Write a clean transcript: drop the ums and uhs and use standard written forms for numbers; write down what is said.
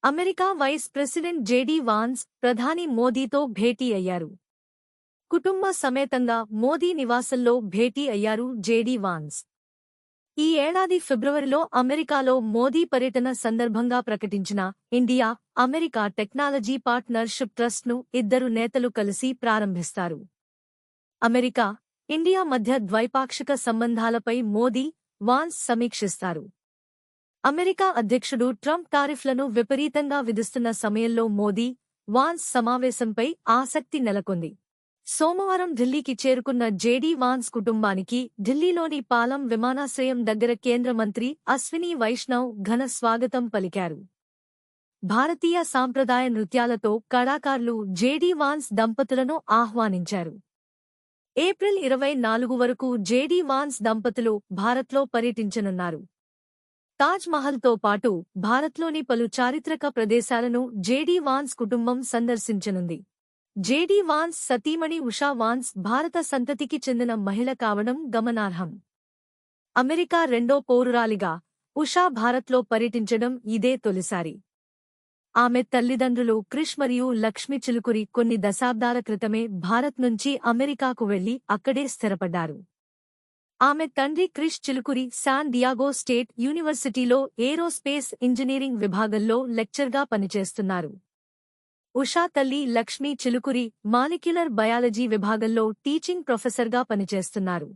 America vice president JD Vance ప్రధాని మోదీతో భేటీ అయ్యారు. కుటుంబ సమేతంగా మోదీ నివాసంలో భేటీ అయ్యారు జేడీ వాన్స్. ఈ ఏడాది ఫిబ్రవరిలో అమెరికాలో మోదీ పర్యటన సందర్భంగా ప్రకటించిన ఇండియా, అమెరికా టెక్నాలజీ పార్ట్నర్షిప్ ట్రస్ట్ను ఇద్దరు నేతలు కలిసి ప్రారంభిస్తారు. అమెరికా, ఇండియా మధ్య ద్వైపాక్షిక సంబంధాలపై మోదీ, వాన్స్ సమీక్షిస్తారు. అమెరికా అధ్యక్షుడు ట్రంప్ టారిఫ్లను విపరీతంగా విధిస్తున్న సమయంలో మోదీ, వాన్స్ సమావేశంపై ఆసక్తి నెలకొంది. సోమవారం ఢిల్లీకి చేరుకున్న జేడీ వాన్స్ కుటుంబానికి ఢిల్లీలోని పాలం విమానాశ్రయం దగ్గర కేంద్ర మంత్రి అశ్విని వైష్ణవ్ ఘన స్వాగతం పలికారు. భారతీయ సాంప్రదాయ నృత్యాలతో కళాకారులు జేడీ వాన్స్ దంపతులను ఆహ్వానించారు. ఏప్రిల్ 24 వరకు జేడీ వాన్స్ దంపతులు భారత్లో పర్యటించనున్నారు. తాజ్ మహల్తో పాటు భారత్లోని పలు చారిత్రక ప్రదేశాలను జేడీ వాన్స్ కుటుంబం సందర్శించనుంది. జేడీ వాన్స్ సతీమణి ఉషా వాన్స్ భారత సంతతికి చెందిన మహిళ కావడం గమనార్హం. అమెరికా రెండో పౌరురాలిగా ఉషా భారత్లో పర్యటించడం ఇదే తొలిసారి. ఆమె తల్లిదండ్రులు క్రిష్ మరియు లక్ష్మి చిలుకురి కొన్ని దశాబ్దాల క్రితమే భారత్ నుంచి అమెరికాకు వెళ్లి అక్కడే స్థిరపడ్డారు. ఆమె తండ్రి క్రిష్ చిలుకురి శాన్ డియాగో స్టేట్ యూనివర్సిటీలో ఏరోస్పేస్ ఇంజనీరింగ్ విభాగంలో లెక్చర్గా పనిచేస్తున్నారు. ఉషా తల్లి లక్ష్మీ చిలుకురి మాలిక్యులర్ బయాలజీ విభాగంలో టీచింగ్ ప్రొఫెసర్గా పనిచేస్తున్నారు.